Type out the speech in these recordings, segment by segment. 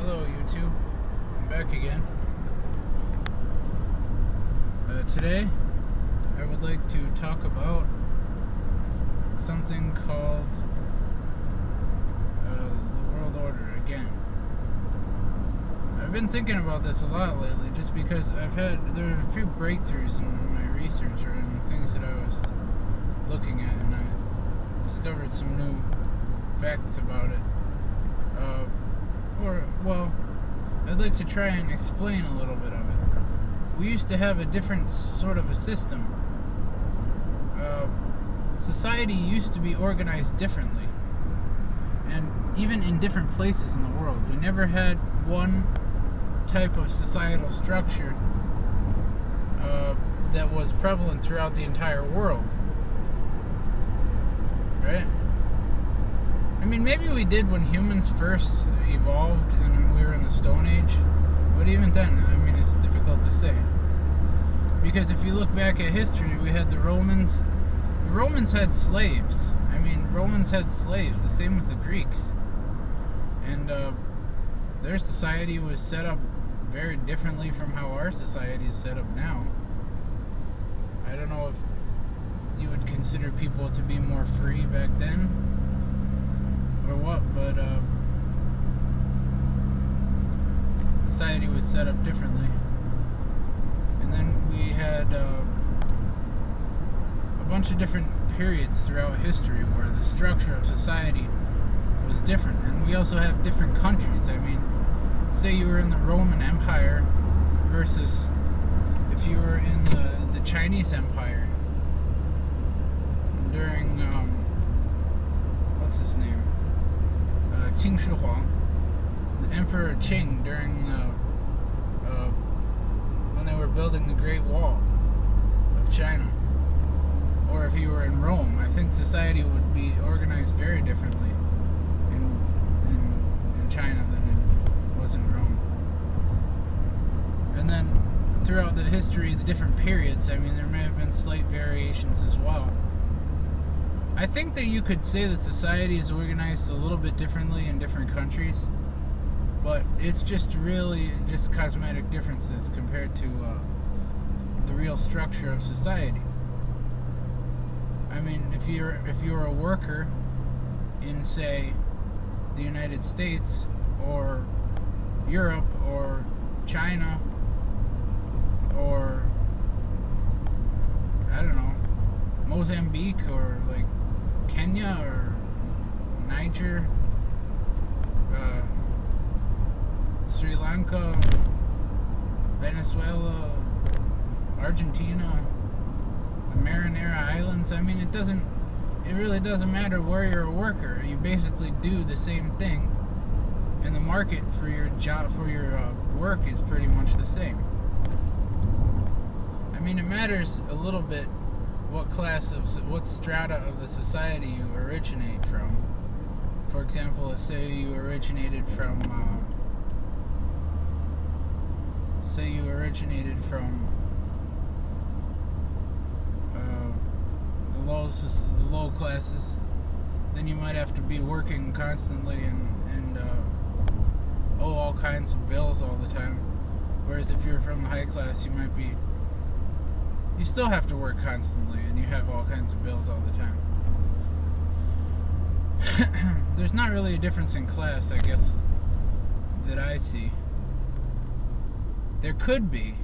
Hello YouTube, I'm back again. Today I would like to talk about something called the World Order again. I've been thinking about this a lot lately just because there are a few breakthroughs in my research or in the things that I was looking at, and I discovered some new facts about it. I'd like to try and explain a little bit of it. We used to have a different sort of a system. Society used to be organized differently, and even in different places in the world. We never had one type of societal structure that was prevalent throughout the entire world. Right? I mean, maybe we did when humans first evolved and we were in the Stone Age, but even then, I mean, it's difficult to say. Because if you look back at history, we had the Romans. The Romans had slaves. I mean, Romans had slaves, the same with the Greeks. And their society was set up very differently from how our society is set up now. I don't know if you would consider people to be more free back then or what, but society was set up differently. And then we had a bunch of different periods throughout history where the structure of society was different, and we also have different countries. I mean, say you were in the Roman Empire versus if you were in the Chinese Empire during what's his name? Qing Shi Huang, the Emperor Qing during when they were building the Great Wall of China. Or if you were in Rome, I think society would be organized very differently in China than it was in Rome. And then throughout the history, the different periods, I mean, there may have been slight variations as well. I think that you could say that society is organized a little bit differently in different countries, but it's just really just cosmetic differences compared to the real structure of society. I mean, if you're a worker in, say, the United States or Europe or China or I don't know, Mozambique or like Kenya or Niger, Sri Lanka, Venezuela, Argentina, the Marinara Islands. I mean, it really doesn't matter where you're a worker. You basically do the same thing, and the market for your job, for your work, is pretty much the same. I mean, it matters a little bit what strata of the society you originate from. For example, say you originated from the low classes, then you might have to be working constantly and owe all kinds of bills all the time. Whereas if you're from the high class, you still have to work constantly and you have all kinds of bills all the time. There's not really a difference in class, I guess, that I see. There could be.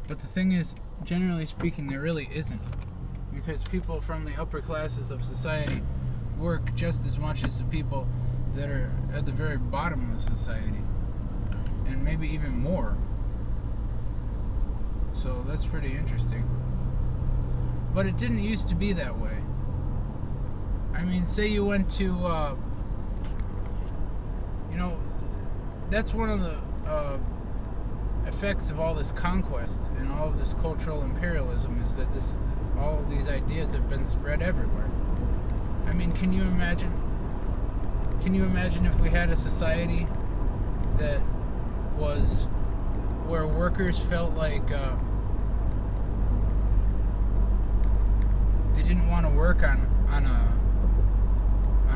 But the thing is, generally speaking, there really isn't. Because people from the upper classes of society work just as much as the people that are at the very bottom of society. And maybe even more. So that's pretty interesting. But it didn't used to be that way. I mean, say you went to, that's one of the effects of all this conquest and all of this cultural imperialism, is that all of these ideas have been spread everywhere. I mean, can you imagine if we had a society that was where workers felt like they didn't want to work on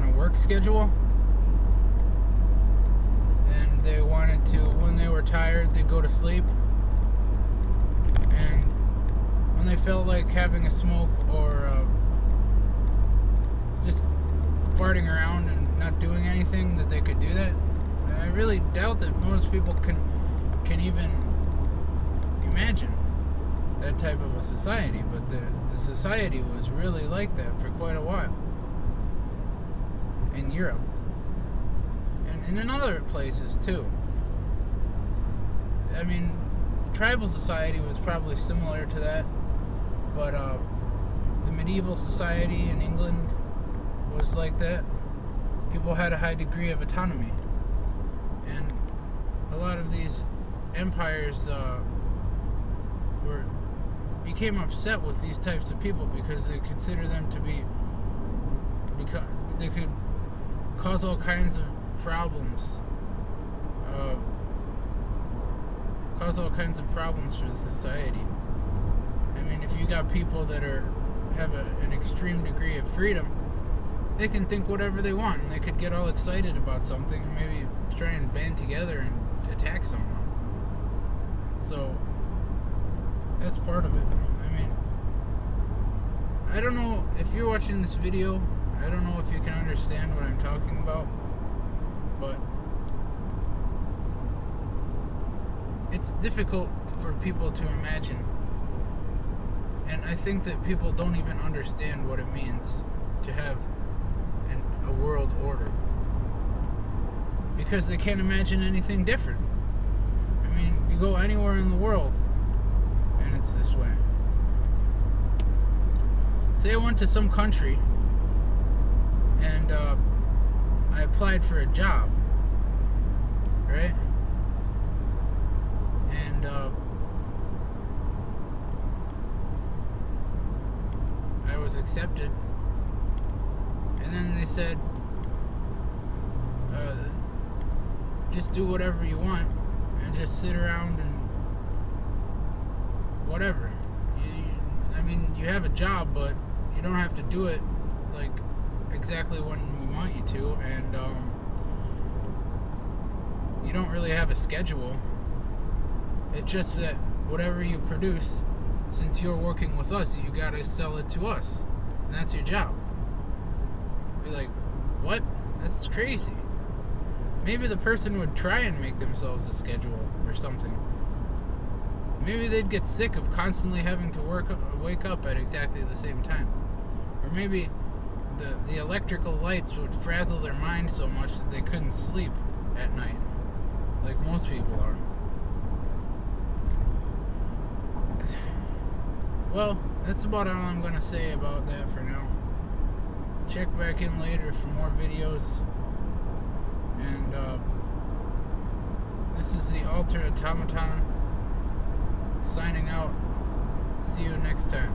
a work schedule? they wanted to, when they were tired, they'd go to sleep. And when they felt like having a smoke or just farting around and not doing anything, that they could do that. I really doubt that most people can even imagine that type of a society, but the society was really like that for quite a while in Europe and in other places too. I mean, tribal society was probably similar to that, but the medieval society in England was like that. People had a high degree of autonomy, and a lot of these empires became upset with these types of people because they consider them to be, because they could cause all kinds of problems, for the society. I mean, if you got people that have an extreme degree of freedom, they can think whatever they want, and they could get all excited about something and maybe try and band together and attack someone. So that's part of it. I mean, I don't know if you're watching this video, I don't know if you can understand what I'm talking about, but it's difficult for people to imagine. And I think that people don't even understand what it means to have a world order, because they can't imagine anything different. I mean, you go anywhere in the world and it's this way. Say I went to some country and I applied for a job, right? And I was accepted, and then they said, just do whatever you want and just sit around and whatever. I mean, you have a job, but you don't have to do it like exactly when we want you to, and you don't really have a schedule. It's just that whatever you produce, since you're working with us, you gotta sell it to us, and that's your job. Be like, what? That's crazy. Maybe the person would try and make themselves a schedule or something. Maybe they'd get sick of constantly having to wake up at exactly the same time. Or maybe the electrical lights would frazzle their mind so much that they couldn't sleep at night, like most people are. Well, that's about all I'm gonna say about that for now. Check back in later for more videos. And this is the Alter Automaton signing out. See you next time.